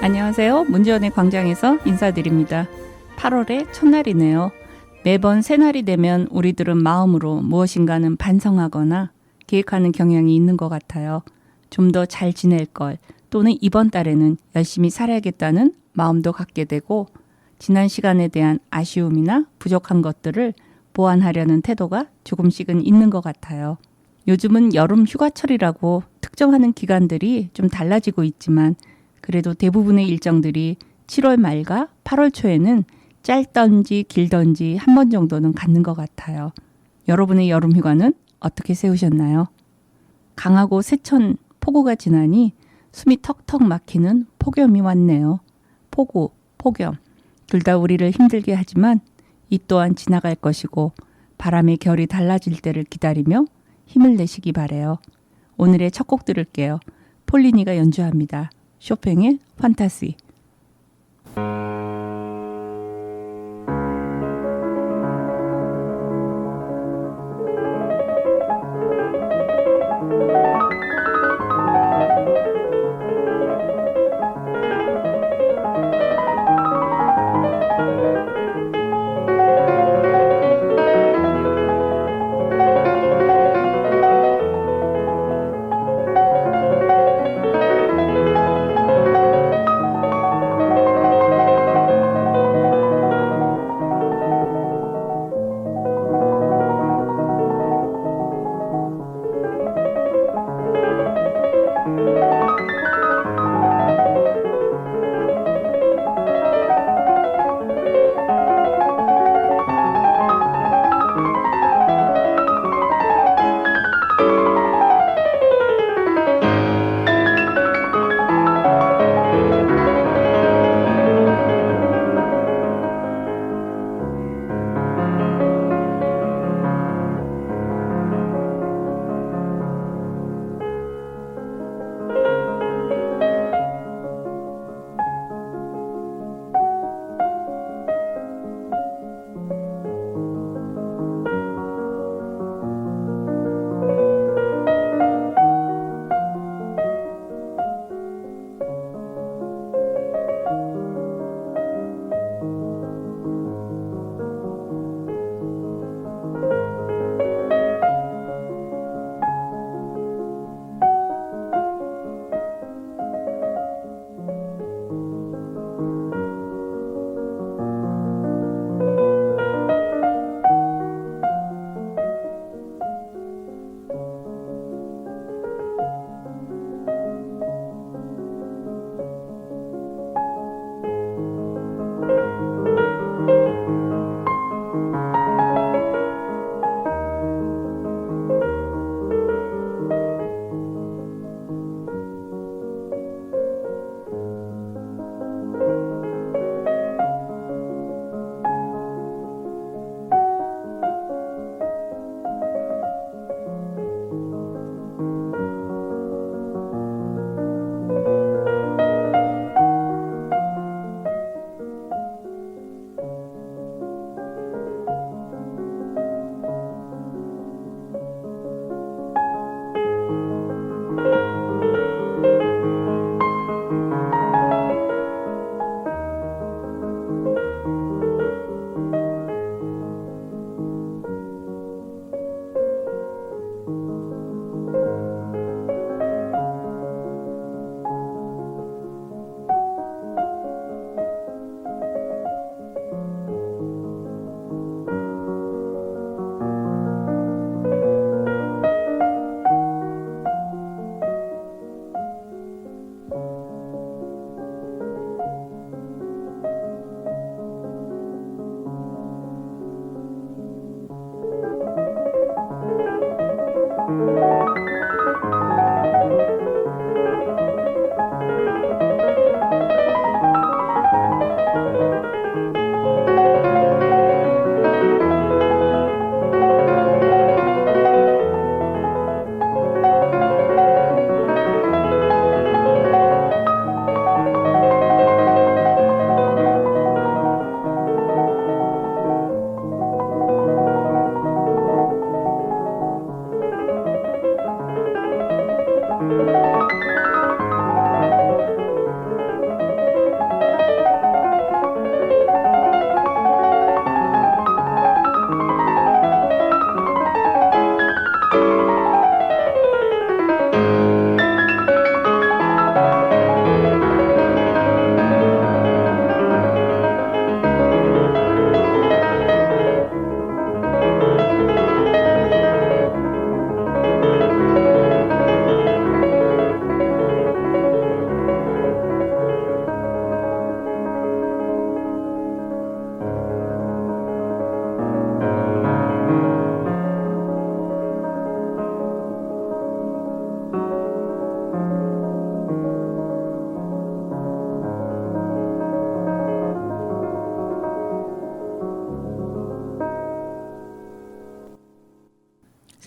안녕하세요. 문지연의 광장에서 인사드립니다. 8월의 첫날이네요. 매번 새날이 되면 우리들은 마음으로 무엇인가는 반성하거나 계획하는 경향이 있는 것 같아요. 좀 더 잘 지낼 걸, 또는 이번 달에는 열심히 살아야겠다는 마음도 갖게 되고, 지난 시간에 대한 아쉬움이나 부족한 것들을 보완하려는 태도가 조금씩은 있는 것 같아요. 요즘은 여름 휴가철이라고 특정하는 기간들이 좀 달라지고 있지만, 그래도 대부분의 일정들이 7월 말과 8월 초에는 짧던지 길던지 한 번 정도는 갖는 것 같아요. 여러분의 여름 휴가는 어떻게 세우셨나요? 강하고 세찬 폭우가 지나니 숨이 턱턱 막히는 폭염이 왔네요. 폭우, 폭염, 둘 다 우리를 힘들게 하지만 이 또한 지나갈 것이고 바람의 결이 달라질 때를 기다리며 힘을 내시기 바래요. 오늘의 첫 곡 들을게요. 폴리니가 연주합니다. 쇼팽의 판타시.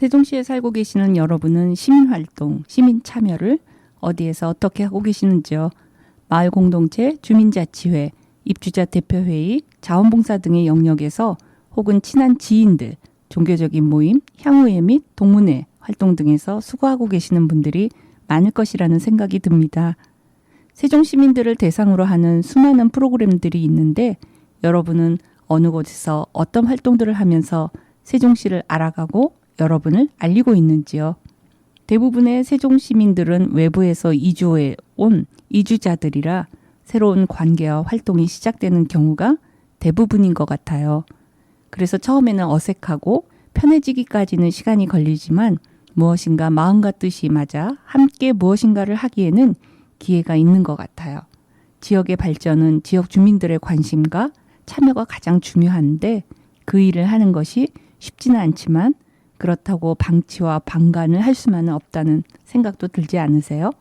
세종시에 살고 계시는 여러분은 시민활동, 시민 참여를 어디에서 어떻게 하고 계시는지요? 마을 공동체, 주민자치회, 입주자 대표회의, 자원봉사 등의 영역에서 혹은 친한 지인들, 종교적인 모임, 향후회 및 동문회 활동 등에서 수고하고 계시는 분들이 많을 것이라는 생각이 듭니다. 세종 시민들을 대상으로 하는 수많은 프로그램들이 있는데 여러분은 어느 곳에서 어떤 활동들을 하면서 세종시를 알아가고 여러분을 알리고 있는지요? 대부분의 세종 시민들은 외부에서 이주해 온 이주자들이라 새로운 관계와 활동이 시작되는 경우가 대부분인 것 같아요. 그래서 처음에는 어색하고 편해지기까지는 시간이 걸리지만 무엇인가 마음과 뜻이 맞아 함께 무엇인가를 하기에는 기회가 있는 것 같아요. 지역의 발전은 지역 주민들의 관심과 참여가 가장 중요한데 그 일을 하는 것이 쉽지는 않지만 그렇다고 방치와 방관을 할 수만은 없다는 생각도 들지 않으세요?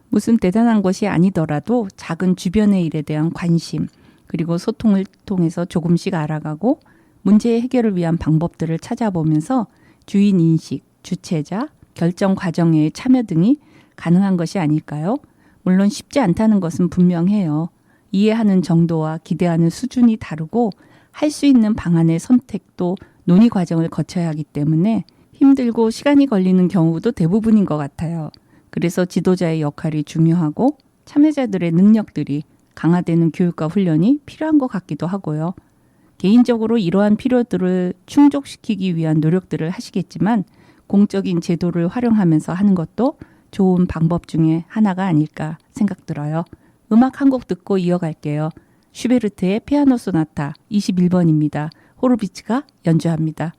무슨 대단한 것이 아니더라도 작은 주변의 일에 대한 관심 그리고 소통을 통해서 조금씩 알아가고 문제의 해결을 위한 방법들을 찾아보면서 주인 인식, 주체자, 결정 과정의 참여 등이 가능한 것이 아닐까요? 물론 쉽지 않다는 것은 분명해요. 이해하는 정도와 기대하는 수준이 다르고 할 수 있는 방안의 선택도 논의 과정을 거쳐야 하기 때문에 힘들고 시간이 걸리는 경우도 대부분인 것 같아요. 그래서 지도자의 역할이 중요하고 참여자들의 능력들이 강화되는 교육과 훈련이 필요한 것 같기도 하고요. 개인적으로 이러한 필요들을 충족시키기 위한 노력들을 하시겠지만 공적인 제도를 활용하면서 하는 것도 좋은 방법 중에 하나가 아닐까 생각 들어요. 음악 한 곡 듣고 이어갈게요. 슈베르트의 피아노 소나타 21번입니다. 호르비츠가 연주합니다.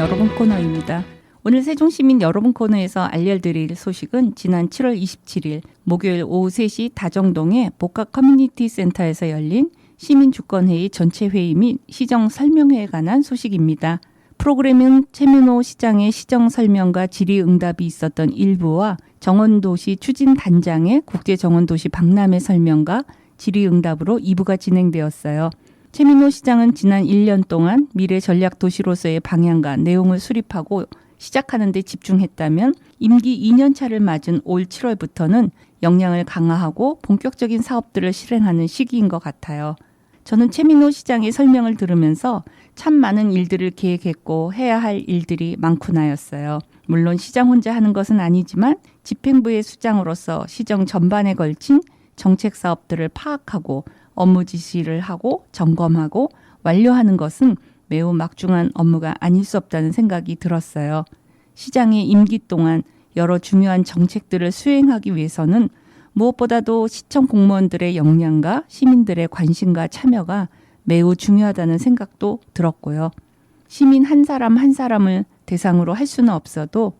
여러분 코너입니다. 오늘 세종시민 여러분 코너에서 알려드릴 소식은 지난 7월 27일 목요일 오후 3시 다정동의 복합 커뮤니티 센터에서 열린 시민주권회의 전체 회의 및 시정 설명회에 관한 소식입니다. 프로그램은 최민호 시장의 시정 설명과 질의응답이 있었던 1부와 정원도시 추진단장의 국제정원도시 박람회 설명과 질의응답으로 2부가 진행되었어요. 최민호 시장은 지난 1년 동안 미래 전략 도시로서의 방향과 내용을 수립하고 시작하는 데 집중했다면 임기 2년 차를 맞은 올 7월부터는 역량을 강화하고 본격적인 사업들을 실행하는 시기인 것 같아요. 저는 최민호 시장의 설명을 들으면서 참 많은 일들을 계획했고 해야 할 일들이 많구나였어요. 물론 시장 혼자 하는 것은 아니지만 집행부의 수장으로서 시정 전반에 걸친 정책 사업들을 파악하고 업무 지시를 하고 점검하고 완료하는 것은 매우 막중한 업무가 아닐 수 없다는 생각이 들었어요. 시장의 임기 동안 여러 중요한 정책들을 수행하기 위해서는 무엇보다도 시청 공무원들의 역량과 시민들의 관심과 참여가 매우 중요하다는 생각도 들었고요. 시민 한 사람 한 사람을 대상으로 할 수는 없어도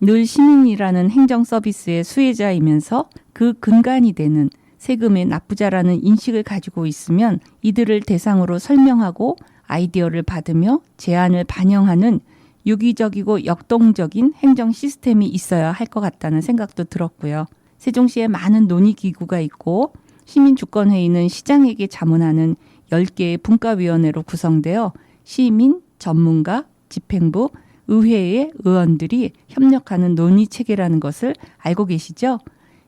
늘 시민이라는 행정 서비스의 수혜자이면서 그 근간이 되는 세금의 납부자라는 인식을 가지고 있으면 이들을 대상으로 설명하고 아이디어를 받으며 제안을 반영하는 유기적이고 역동적인 행정 시스템이 있어야 할 것 같다는 생각도 들었고요. 세종시에 많은 논의기구가 있고 시민주권회의는 시장에게 자문하는 10개의 분과위원회로 구성되어 시민, 전문가, 집행부, 의회의 의원들이 협력하는 논의체계라는 것을 알고 계시죠?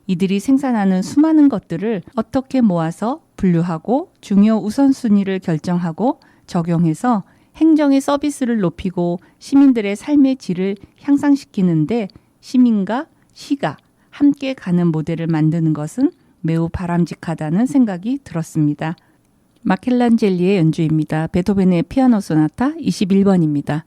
이들이 생산하는 수많은 것들을 어떻게 모아서 분류하고 중요 우선순위를 결정하고 적용해서 행정의 서비스를 높이고 시민들의 삶의 질을 향상시키는데 시민과 시가 함께 가는 모델을 만드는 것은 매우 바람직하다는 생각이 들었습니다. 마켈란젤리의 연주입니다. 베토벤의 피아노 소나타 21번입니다.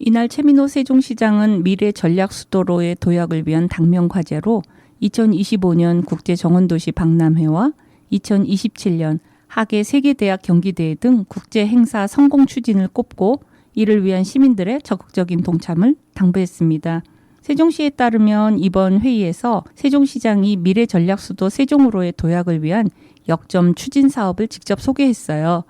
이날 최민호 세종시장은 미래 전략 수도로의 도약을 위한 당면 과제로 2025년 국제정원도시 박람회와 2027년 하계 세계대학 경기대회 등 국제 행사 성공 추진을 꼽고 이를 위한 시민들의 적극적인 동참을 당부했습니다. 세종시에 따르면 이번 회의에서 세종시장이 미래 전략 수도 세종으로의 도약을 위한 역점 추진 사업을 직접 소개했어요.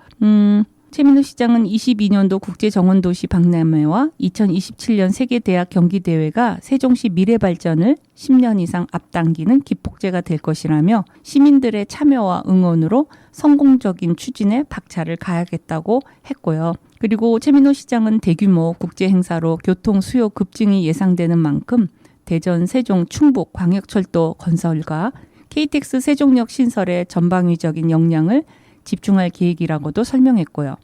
최민호 시장은 22년도 국제정원도시 박람회와 2027년 세계대학 경기대회가 세종시 미래 발전을 10년 이상 앞당기는 기폭제가 될 것이라며 시민들의 참여와 응원으로 성공적인 추진에 박차를 가하겠다고 했고요. 그리고 최민호 시장은 대규모 국제 행사로 교통 수요 급증이 예상되는 만큼 대전, 세종, 충북 광역철도 건설과 KTX 세종역 신설에 전방위적인 역량을 집중할 계획이라고도 설명했고요.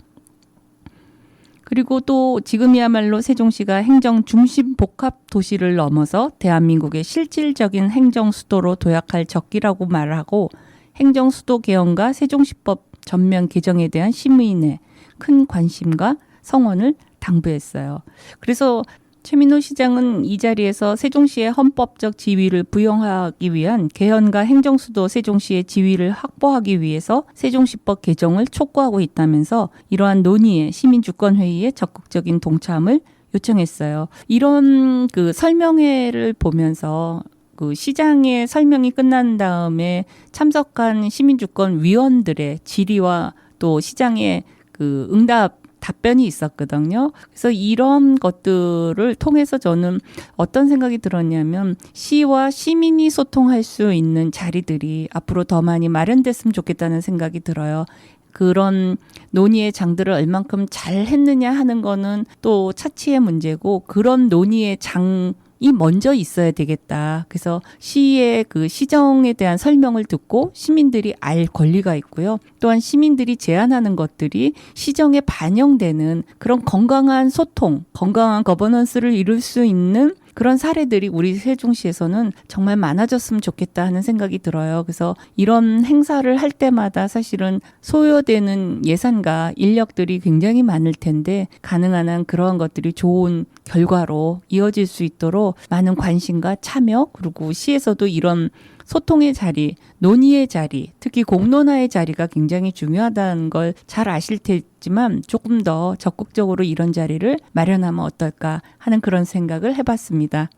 그리고 또 지금이야말로 세종시가 행정 중심 복합 도시를 넘어서 대한민국의 실질적인 행정 수도로 도약할 적기라고 말하고 행정 수도 개헌과 세종시법 전면 개정에 대한 시민의 큰 관심과 성원을 당부했어요. 그래서 최민호 시장은 이 자리에서 세종시의 헌법적 지위를 부여하기 위한 개헌과 행정수도 세종시의 지위를 확보하기 위해서 세종시법 개정을 촉구하고 있다면서 이러한 논의에 시민주권회의에 적극적인 동참을 요청했어요. 이런 그 설명회를 보면서 그 시장의 설명이 끝난 다음에 참석한 시민주권위원들의 질의와 또 시장의 그 응답 답변이 있었거든요. 그래서 이런 것들을 통해서 저는 어떤 생각이 들었냐면 시와 시민이 소통할 수 있는 자리들이 앞으로 더 많이 마련됐으면 좋겠다는 생각이 들어요. 그런 논의의 장들을 얼만큼 잘 했느냐 하는 거는 또 차치의 문제고 그런 논의의 장이 먼저 있어야 되겠다. 그래서 시의 그 시정에 대한 설명을 듣고 시민들이 알 권리가 있고요. 또한 시민들이 제안하는 것들이 시정에 반영되는 그런 건강한 소통, 건강한 거버넌스를 이룰 수 있는 그런 사례들이 우리 세종시에서는 정말 많아졌으면 좋겠다 하는 생각이 들어요. 그래서 이런 행사를 할 때마다 사실은 소요되는 예산과 인력들이 굉장히 많을 텐데 가능한 한 그러한 것들이 좋은 결과로 이어질 수 있도록 많은 관심과 참여 그리고 시에서도 이런 소통의 자리, 논의의 자리, 특히 공론화의 자리가 굉장히 중요하다는 걸 잘 아실 테지만 조금 더 적극적으로 이런 자리를 마련하면 어떨까 하는 그런 생각을 해봤습니다.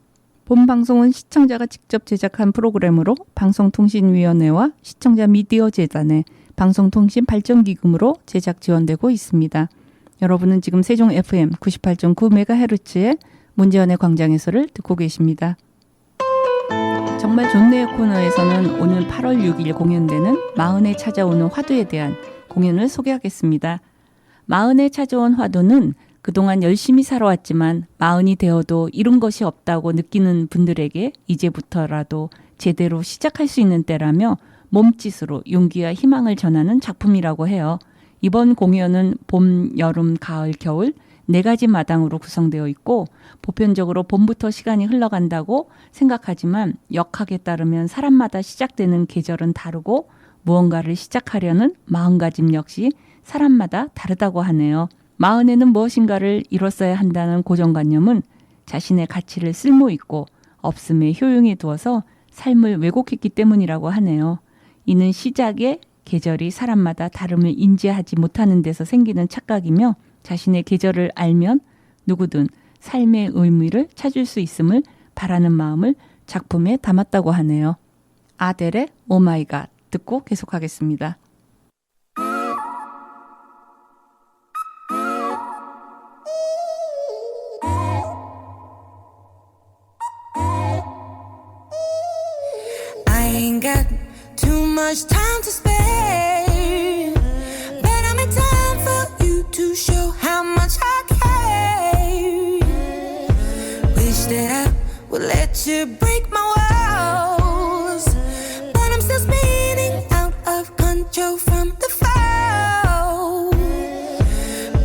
본 방송은 시청자가 직접 제작한 프로그램으로 방송통신위원회와 시청자 미디어 재단의 방송통신발전기금으로 제작 지원되고 있습니다. 여러분은 지금 세종 FM 98.9MHz의 문재현의 광장에서를 듣고 계십니다. 정말 좋네요 코너에서는 오늘 8월 6일 공연되는 마흔에 찾아오는 화두에 대한 공연을 소개하겠습니다. 마흔에 찾아온 화두는 그동안 열심히 살아왔지만 마흔이 되어도 이룬 것이 없다고 느끼는 분들에게 이제부터라도 제대로 시작할 수 있는 때라며 몸짓으로 용기와 희망을 전하는 작품이라고 해요. 이번 공연은 봄, 여름, 가을, 겨울 4가지 마당으로 구성되어 있고 보편적으로 봄부터 시간이 흘러간다고 생각하지만 역학에 따르면 사람마다 시작되는 계절은 다르고 무언가를 시작하려는 마음가짐 역시 사람마다 다르다고 하네요. 마흔에는 무엇인가를 이뤘어야 한다는 고정관념은 자신의 가치를 쓸모있고 없음에 효용에 두어서 삶을 왜곡했기 때문이라고 하네요. 이는 시작의 계절이 사람마다 다름을 인지하지 못하는 데서 생기는 착각이며 자신의 계절을 알면 누구든 삶의 의미를 찾을 수 있음을 바라는 마음을 작품에 담았다고 하네요. 아델의 오마이갓 듣고 계속하겠습니다. I ain't got too much time to spare, but I make time for you to show how much I care. Wish that I would let you break my walls, but I'm still spinning out of control from the fall.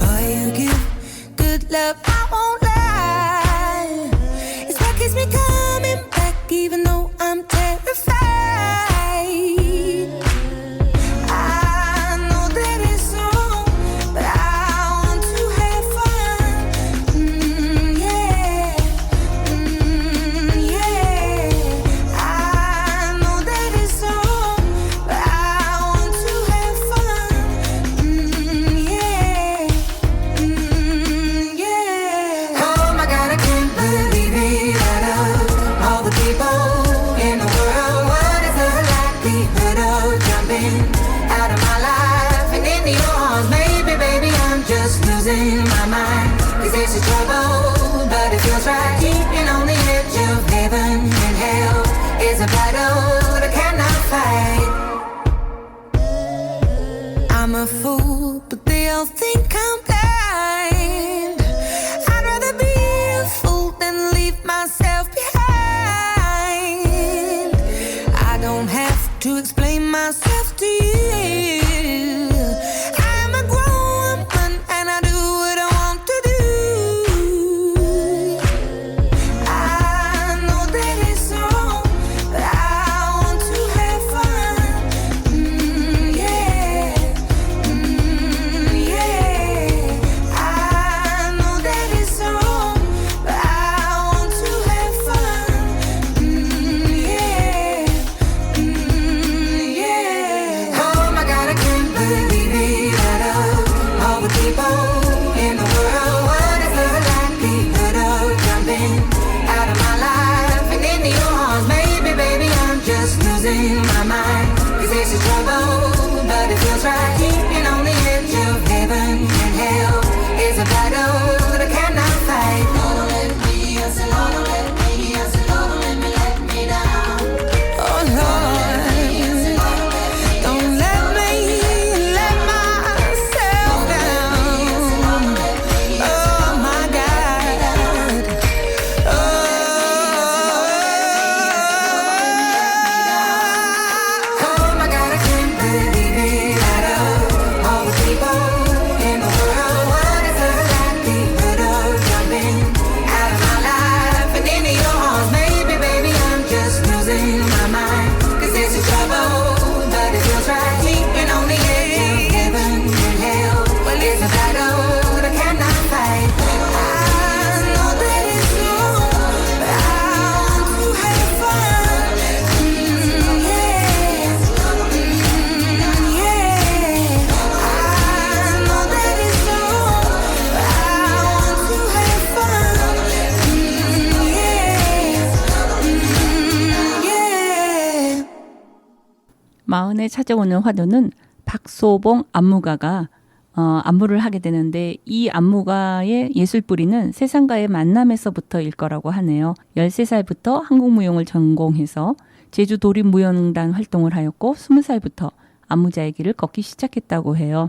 Boy, you give good love, I won't lie. It's what keeps me coming back even though I'm terrified. I know that it's wrong, but I want to have fun. Yeah. to explain myself to you. I'm a grown woman and I do what I want to do. I know that it's wrong, but I want to have fun. Yeah, yeah. I know that it's wrong, but I want to have fun. Yeah, yeah. Oh my God, I can't believe it at all. All the people in the world, what is love like? The good of jumping out of my life and into your arms, baby, baby, I'm just losing my mind. 'Cause this is trouble, but it feels right. Keeping on the edge of heaven and hell is a battle that I cannot fight. Lord, don't let me, I said, Lord, don't let me, I said, Lord, don't let me down. Oh Lord, don't let me let myself down. Oh my God. Oh my God, I can't believe it at all. All the people in the world, what is love like? The good of jumping out of my life and into your arms, baby, baby, I'm just losing my mind. 'Cause this is trouble, but it feels right. Keeping on the edge of heaven and hell. Well, it's a battle that I cannot fight. I know that it's wrong, but I want to have fun. Yeah, yeah. I know that it's wrong, but I want to have fun. Yeah, yeah. 마흔에 찾아오는 화두는 박소봉 안무가가 안무를 하게 되는데 이 안무가의 예술뿌리는 세상과의 만남에서부터일 거라고 하네요. 13살부터 한국무용을 전공해서 제주 도립무용단 활동을 하였고 20살부터 안무자의 길을 걷기 시작했다고 해요.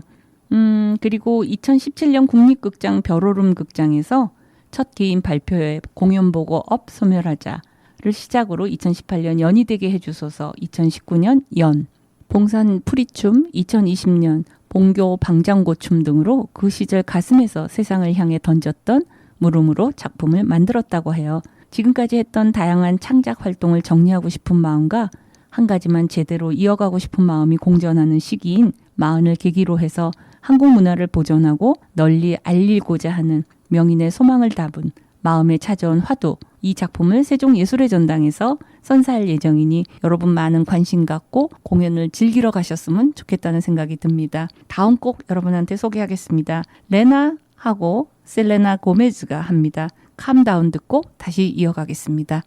그리고 2017년 국립극장 벼로름 극장에서 첫 개인 발표회 공연 보고 업 소멸하자를 시작으로 2018년 연이 되게 해주소서 2019년 연, 봉산 풀이춤 2020년 봉교 방장고춤 등으로 그 시절 가슴에서 세상을 향해 던졌던 물음으로 작품을 만들었다고 해요. 지금까지 했던 다양한 창작 활동을 정리하고 싶은 마음과 한 가지만 제대로 이어가고 싶은 마음이 공존하는 시기인 마흔을 계기로 해서 한국 문화를 보존하고 널리 알리고자 하는 명인의 소망을 담은 마음에 찾아온 화두, 이 작품을 세종예술의 전당에서 선사할 예정이니 여러분 많은 관심 갖고 공연을 즐기러 가셨으면 좋겠다는 생각이 듭니다. 다음 곡 여러분한테 소개하겠습니다. 레나하고 셀레나 고메즈가 합니다. 캄다운 듣고 다시 이어가겠습니다.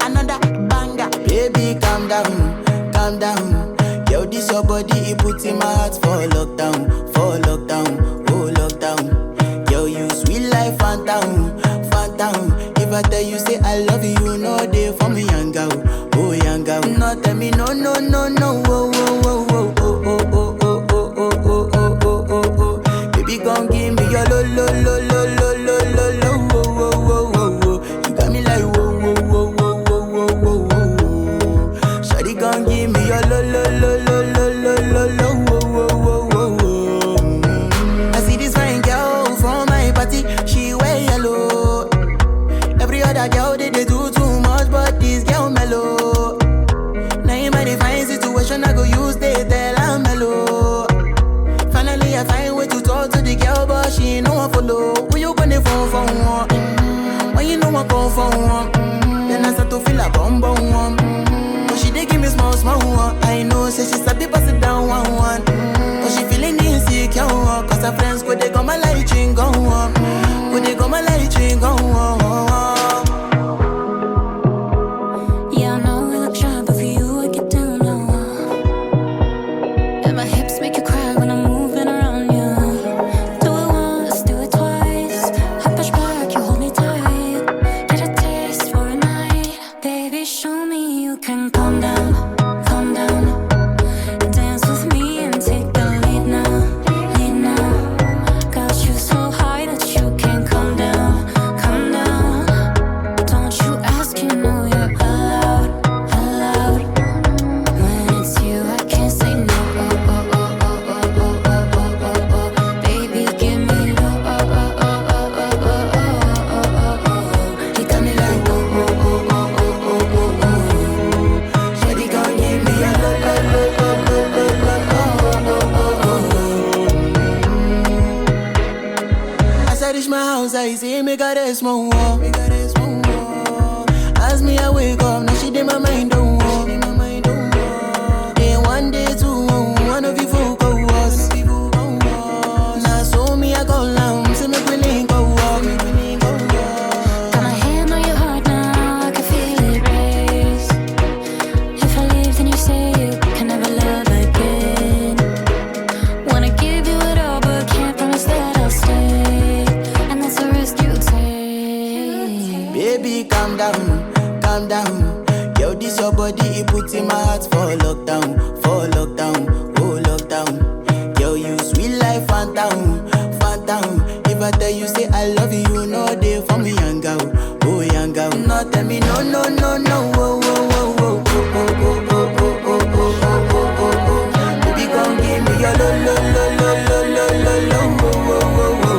Another banger, baby, calm down, calm down. Yo, this your body, it puts in my heart for lockdown, oh lockdown. Yo, you sweet life, phantom, phantom. If I tell you say I love you, you know they for me, young girl, oh young girl. No, tell me no, no, no, no, oh, oh, oh, oh, oh, oh, oh, oh, oh, oh, oh, oh, oh, oh. Baby, come give me your lo, lo, lo, lo, lo, lo, lo, lo, oh, oh, oh, oh, oh. You got me like whoa, whoa, whoa, whoa, whoa, whoa, whoa, whoa. Shawty, come give me your lo, lo, lo, lo, lo, lo, lo, lo, oh, oh, oh, oh, oh. I see this fine girl from my party, she wear yellow. Every other girl they do too much, but this girl mellow. Now in my fine situation, I go use they tell I'm mellow. Finally, I find way to talk to the girl, but she ain't no one follow. Who you gonna phone for one? When you know I come for one, then I start to feel a bum bum one. But she dey give me small small one. I know, say she sabi pass it down one one. But she feeling insecure, cause her friends go they go my light ring go on, go they go my light ring go on. Yeah, I know we look shy, but for you I get down low. And my hips make you cry when I'm moving around you. Do it once, do it twice. I push back, you hold me tight. Get a taste for a night. Baby, show me you can calm down. say make her rest more. As me I wake up, now she did my mind don't walk. Day one, day two, one of you folk go us. Now so me I go down, say make we link go walk. Got my hand on your heart now, I can feel it race. If I leave, then you say you can never love again. Wanna give you it all, but can't promise that I'll stay. And that's a risk you take. Baby, calm down, calm down. Yo, this your body, it puts in my heart for lockdown, oh lockdown. Yo, you sweet life, phantom, phantom. If I tell you say I love you, you know they for me, young girl, oh young girl. No, tell me no, no, no, no, oh, oh, oh, oh, oh, oh, oh, oh, oh, oh, oh, oh, oh, oh. Baby, come give me your lo, lo, lo, lo, lo, lo, lo, lo, oh, oh, oh, oh, oh.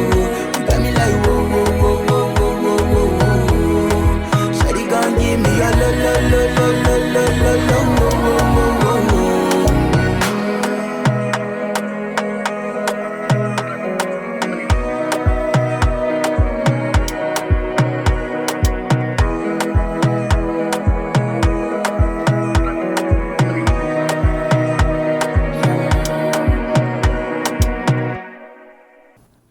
You got me like whoa, whoa, whoa, whoa, whoa, whoa, whoa, whoa. Shawty, come give me your lo, lo, lo, lo, lo, lo, lo, lo, oh, oh, oh, oh, oh.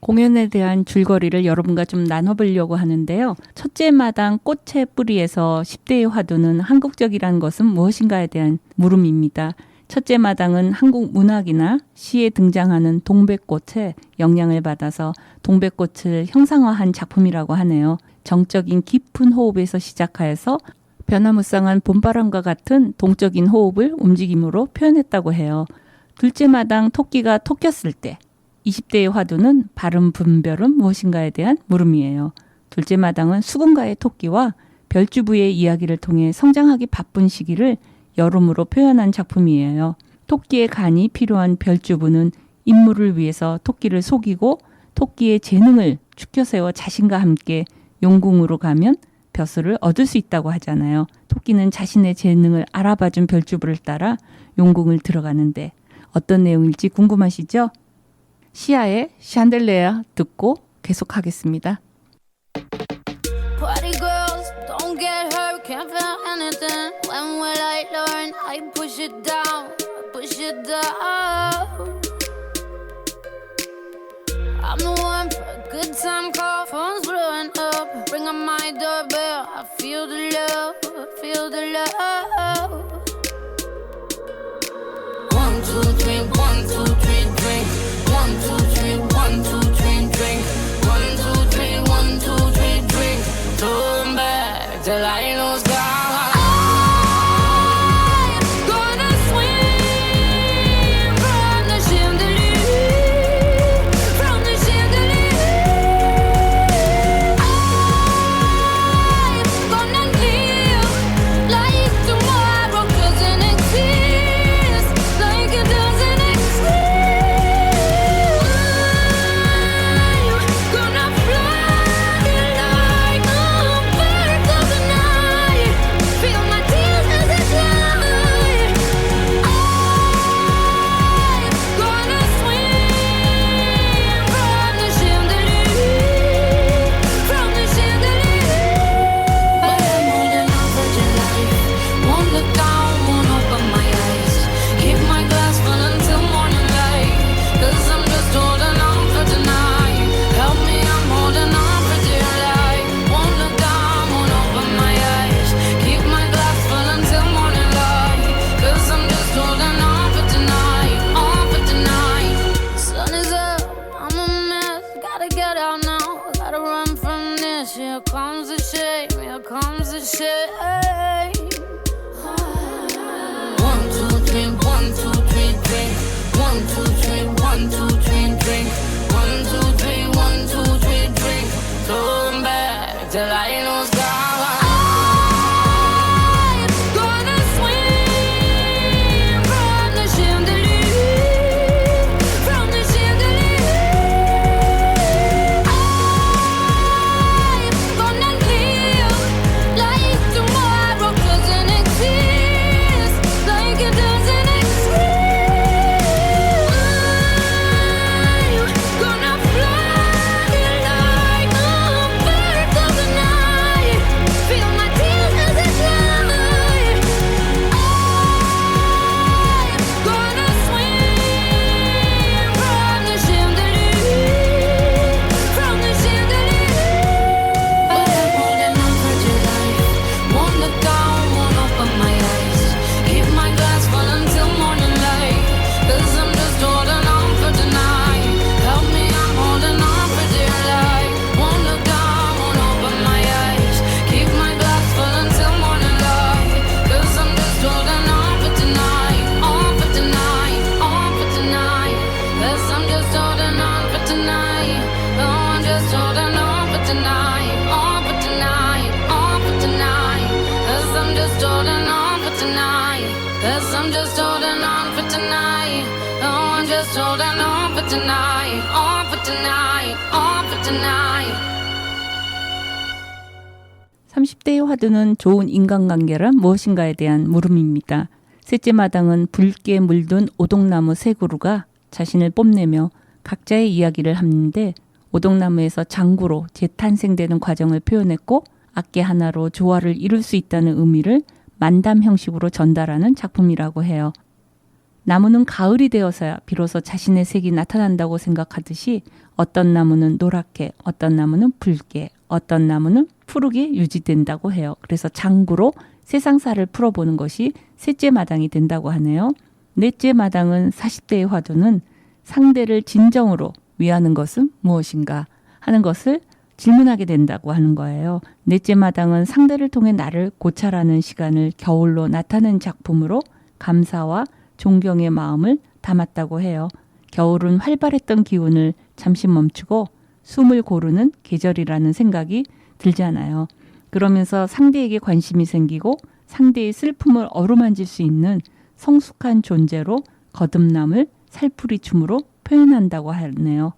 공연에 대한 줄거리를 여러분과 좀 나눠보려고 하는데요. 첫째 마당 꽃의 뿌리에서 10대의 화두는 한국적이라는 것은 무엇인가에 대한 물음입니다. 첫째 마당은 한국 문학이나 시에 등장하는 동백꽃에 영향을 받아서 동백꽃을 형상화한 작품이라고 하네요. 정적인 깊은 호흡에서 시작하여서 변화무쌍한 봄바람과 같은 동적인 호흡을 움직임으로 표현했다고 해요. 둘째 마당 토끼가 토꼈을 때 20대의 화두는 발음 분별은 무엇인가에 대한 물음이에요. 둘째 마당은 수군가의 토끼와 별주부의 이야기를 통해 성장하기 바쁜 시기를 여름으로 표현한 작품이에요. 토끼의 간이 필요한 별주부는 임무를 위해서 토끼를 속이고 토끼의 재능을 축켜 세워 자신과 함께 용궁으로 가면 벼슬을 얻을 수 있다고 하잖아요. 토끼는 자신의 재능을 알아봐준 별주부를 따라 용궁을 들어가는데 어떤 내용일지 궁금하시죠? 시아의 샹들레어 듣고 계속하겠습니다. Party girls, don't get hurt, can't feel anything. When will I learn? I push it down, push it down. I'm the one for a good time call, phone's blowing up. Ring on my doorbell, I feel the love, feel the love. 1, 2, 3, 1, 2, 3, drink. 1, 2, 3, 1, 2, 3, drink. 1, 2, 3, 1, 2, 3, drink. Turn back till I lose God. I'm gonna swim from the chandelier, from the chandelier. I'm gonna live like tomorrow doesn't exist, like it doesn't exist. I'm gonna fly like a bird of the night. Feel my tears as they fly. I'm gonna swim from the chandelier, from the chandelier. But I'm holding on for your life. Won't look down, won't open my eyes. Keep my glass full until morning light. 'Cause I'm just holding on for tonight. Help me, I'm holding on for dear life. Won't look down, won't open my eyes. Keep my glass full until morning light. 'Cause I'm just holding on for tonight, on for tonight. Sun is up, I'm a mess. Gotta get out now, gotta run from this. Here comes the shame, here comes the shame. 1, 2, 3, 1, 2, 3, drink. 1, 2, 3, 1, 2, 3, drink. 1, 2, 3, 1, 2, 3, drink. Turn back till I lose God. I'm gonna swim from the chandelier, from the chandelier. I'm gonna live like tomorrow doesn't exist, like it doesn't exist. I'm just holding on for tonight. Oh, I'm just holding on for tonight. On for tonight. On for tonight. 30대의 화두는 좋은 인간관계란 무엇인가에 대한 물음입니다. 셋째 마당은 붉게 물든 오동나무 세 그루가 자신을 뽐내며 각자의 이야기를 하는데 오동나무에서 장구로 재탄생되는 과정을 표현했고 악기 하나로 조화를 이룰 수 있다는 의미를 만담 형식으로 전달하는 작품이라고 해요. 나무는 가을이 되어서야 비로소 자신의 색이 나타난다고 생각하듯이 어떤 나무는 노랗게, 어떤 나무는 붉게, 어떤 나무는 푸르게 유지된다고 해요. 그래서 장구로 세상사를 풀어보는 것이 셋째 마당이 된다고 하네요. 넷째 마당은 40대의 화두는 상대를 진정으로 위하는 것은 무엇인가 하는 것을 질문하게 된다고 하는 거예요. 넷째 마당은 상대를 통해 나를 고찰하는 시간을 겨울로 나타낸 작품으로 감사와 존경의 마음을 담았다고 해요. 겨울은 활발했던 기운을 잠시 멈추고 숨을 고르는 계절이라는 생각이 들잖아요. 그러면서 상대에게 관심이 생기고 상대의 슬픔을 어루만질 수 있는 성숙한 존재로 거듭남을 살풀이춤으로 표현한다고 하네요.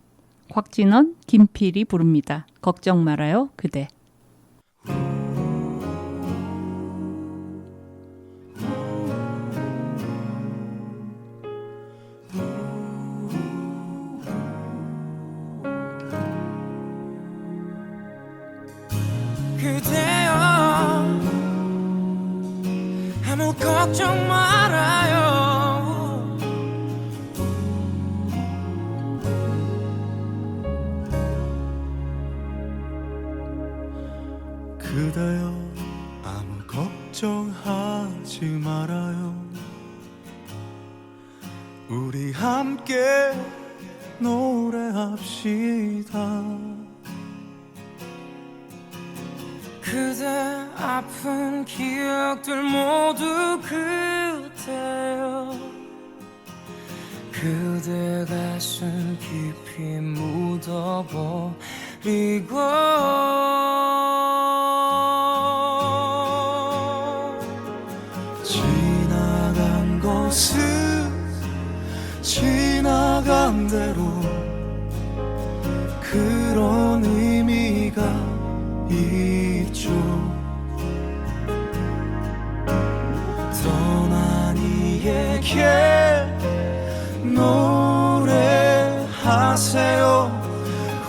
곽진원, 김필이 부릅니다. 걱정 말아요, 그대. 그대여 아무 걱정 말아요 그대여 아무 걱정하지 말아요 우리 함께 노래합시다 그대 아픈 기억들 모두 그대여 그대 가슴 깊이 묻어버리고 지나간 것은 지나간 대로 그런 의미가 있죠 떠난 이에게 노래하세요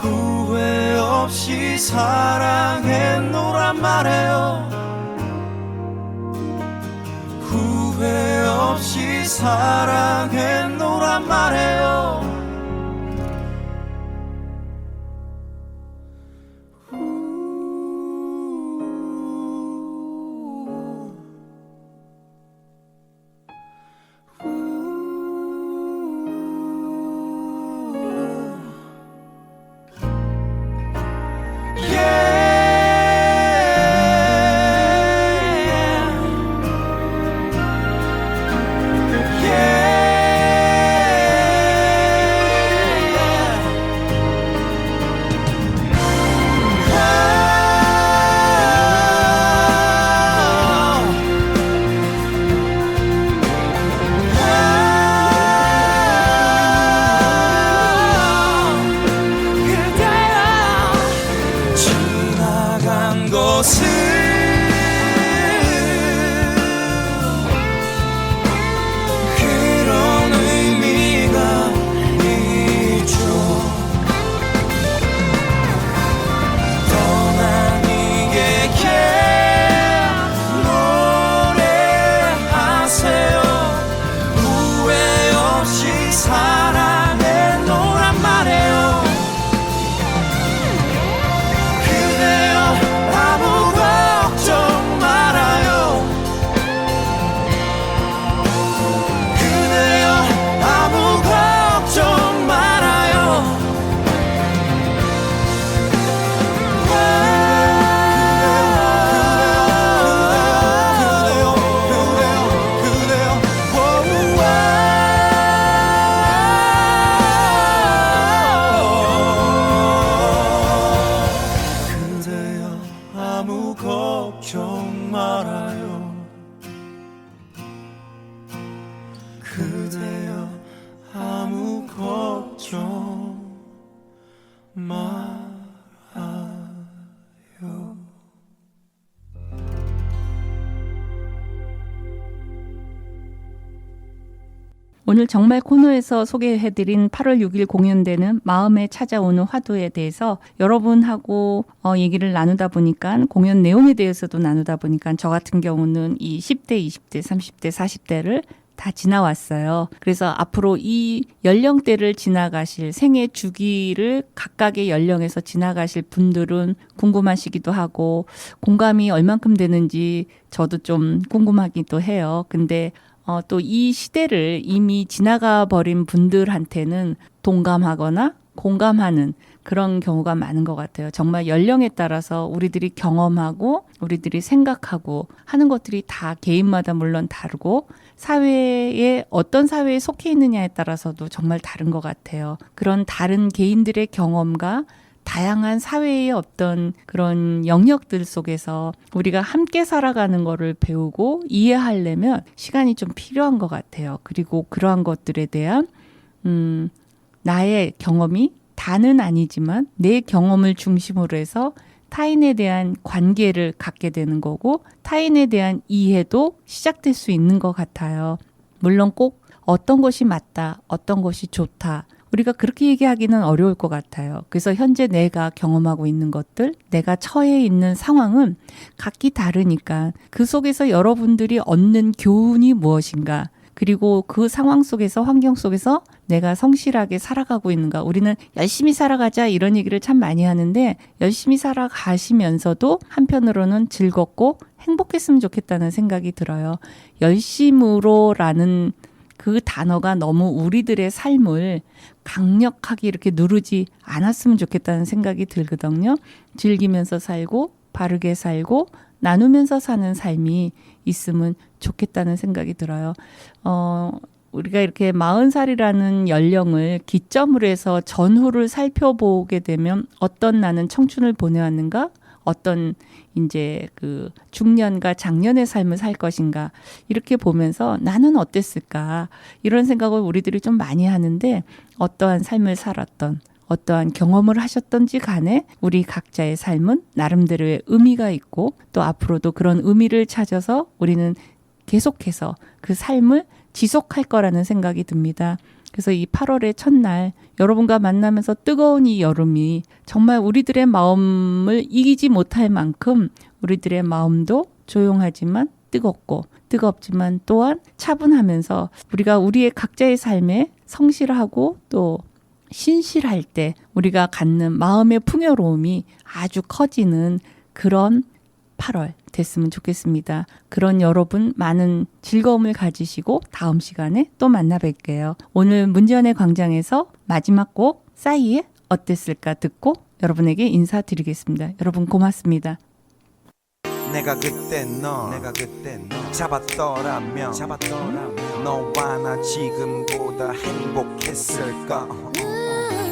후회 없이 사랑했노란 말해요 후회 없이 사랑했노란 말해요 그런 의미가 있죠 떠난 이에게 노래하세요 후회 없이 사랑했노란 말해요 그대여 아무 걱정 말아요 그대여 아무 걱정 말아요 그대여 아무 걱정 말아요 오늘 정말 코너에서 소개해드린 8월 6일 공연되는 마음에 찾아오는 화두에 대해서 여러분하고 얘기를 나누다 보니까 공연 내용에 대해서도 나누다 보니까 저 같은 경우는 이 10대, 20대, 30대, 40대를 다 지나왔어요. 그래서 앞으로 이 연령대를 지나가실 생애 주기를 각각의 연령에서 지나가실 분들은 궁금하시기도 하고 공감이 얼만큼 되는지 저도 좀 궁금하기도 해요. 근데 또 이 시대를 이미 지나가 버린 분들한테는 동감하거나 공감하는 그런 경우가 많은 것 같아요. 정말 연령에 따라서 우리들이 경험하고 우리들이 생각하고 하는 것들이 다 개인마다 물론 다르고 사회에 어떤 사회에 속해 있느냐에 따라서도 정말 다른 것 같아요. 그런 다른 개인들의 경험과 다양한 사회의 어떤 그런 영역들 속에서 우리가 함께 살아가는 거를 배우고 이해하려면 시간이 좀 필요한 것 같아요. 그리고 그러한 것들에 대한 나의 경험이 다는 아니지만 내 경험을 중심으로 해서 타인에 대한 관계를 갖게 되는 거고 타인에 대한 이해도 시작될 수 있는 것 같아요. 물론 꼭 어떤 것이 맞다, 어떤 것이 좋다. 우리가 그렇게 얘기하기는 어려울 것 같아요. 그래서 현재 내가 경험하고 있는 것들, 내가 처해 있는 상황은 각기 다르니까 그 속에서 여러분들이 얻는 교훈이 무엇인가, 그리고 그 상황 속에서 환경 속에서 내가 성실하게 살아가고 있는가. 우리는 열심히 살아가자 이런 얘기를 참 많이 하는데 열심히 살아가시면서도 한편으로는 즐겁고 행복했으면 좋겠다는 생각이 들어요. 열심으로라는 그 단어가 너무 우리들의 삶을 강력하게 이렇게 누르지 않았으면 좋겠다는 생각이 들거든요. 즐기면서 살고 바르게 살고 나누면서 사는 삶이 있으면 좋겠다는 생각이 들어요. 우리가 이렇게 40살이라는 연령을 기점으로 해서 전후를 살펴보게 되면 어떤 나는 청춘을 보내왔는가? 어떤 이제 그 중년과 장년의 삶을 살 것인가? 이렇게 보면서 나는 어땠을까? 이런 생각을 우리들이 좀 많이 하는데 어떠한 삶을 살았던 어떠한 경험을 하셨던지 간에 우리 각자의 삶은 나름대로의 의미가 있고 또 앞으로도 그런 의미를 찾아서 우리는 계속해서 그 삶을 지속할 거라는 생각이 듭니다. 그래서 이 8월의 첫날 여러분과 만나면서 뜨거운 이 여름이 정말 우리들의 마음을 이기지 못할 만큼 우리들의 마음도 조용하지만 뜨겁고 뜨겁지만 또한 차분하면서 우리가 우리의 각자의 삶에 성실하고 또 신실할 때 우리가 갖는 마음의 풍요로움이 아주 커지는 그런 8월 됐으면 좋겠습니다. 그런 여러분 많은 즐거움을 가지시고 다음 시간에 또 만나 뵐게요. 오늘 문지연의 광장에서 마지막 곡 싸이의 어땠을까 듣고 여러분에게 인사드리겠습니다. 여러분 고맙습니다. 내가 그때 너 잡았더라면 너와 나 지금보다 행복했을까.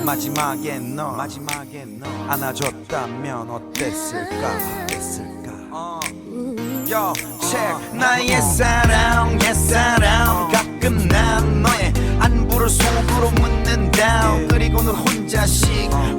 마지막에 너 안아줬다면 어땠을까. Yo, check 나의 사랑 옛사랑 가끔 난 너의 안부를 속으로 묻는다. 그리고는 혼자씩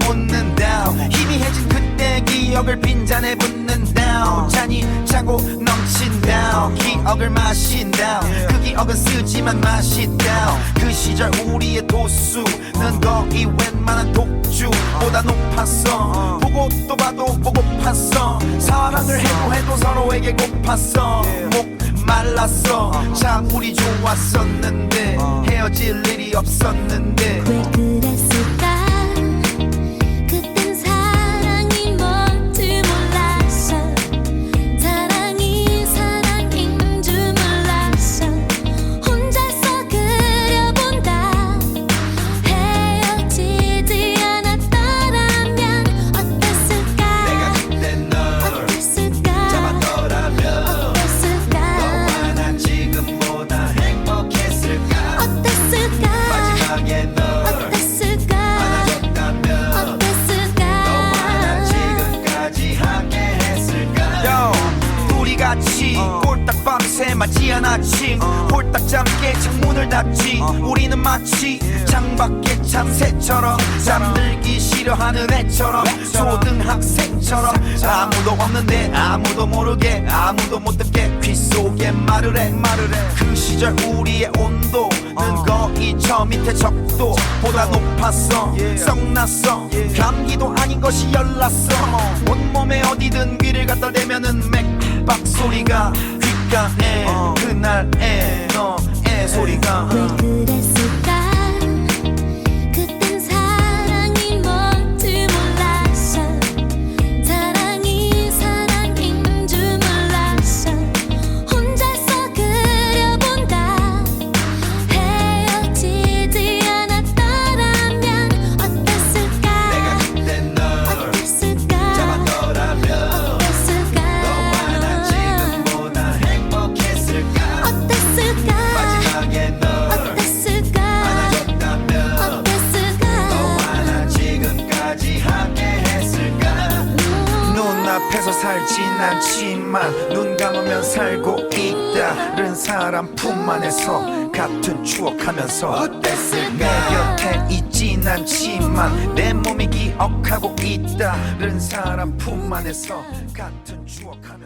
웃는다. 희미해진 그때 기억을 빈잔에 붓는다. 잔이 차고 넘친다. 기억을 마신다. 그 기억은 쓰지만 맛있다. 그 시절 우리의 도수는 거의 웬만한 독주보다 높았어. 보고 또 봐도 보고팠어. 사랑을 해도 서로에게 고팠어. 목 말랐어. 참 우리 좋았었는데 헤어질 일이 없었는데 왜 그랬을까? 그땐 사랑이 뭔지 몰랐어. 사랑이 사랑인 줄 몰랐어. 혼자서 그려본다. 헤어지지 않았더라면 어땠을까? 내가 그때 널 어땠을까? 잡았더라면 어땠을까? 너와 난 지금보다 행복했을까. 어땠을까? 마지막에 널 어땠을까? 안아줬다면 너와 난 지금까지 함께 했을까. 우리 같이 꼴딱 밤새 맞이한 아침 홀딱 잠게 창문을 닫지. 우리는 마치 창밖의 참새처럼 잠들기 싫어하는 애처럼 초등학생처럼 아무도 없는데 아무도 모르게 아무도 못 듣게 귀 속에 말을 해. 그 시절 우리의 온도 너는 거의 저 밑에 적도보다 높았어 썩났어 감기도 아닌 것이 열났어 온몸에 어디든 귀를 갖다 대면은 맥박 소리가 귓가에 그날의 너의 소리가 왜 그랬을까 그땐 사랑이 뭔지 몰랐어 사랑이 사랑인 줄 몰랐어 혼자서 그려본다 헤어지지 않았더라면 어땠을까 내가 그때 널 어땠을까 잡았더라면 어땠을까 너와 난 지금보다 행복했을까 어땠을까 마지막에 널 어땠을까 안아줬다면 어땠을까 너와 난 지금까지 함께 했을까 눈앞에서 살진 않지만 눈 감으면 살고 있다른 사람 품 안에서 같은 추억하면서 어땠을까 내 곁에 있진 않지만 내 몸이 기억하고 있다른 사람 품 안에서 같은 추억하면서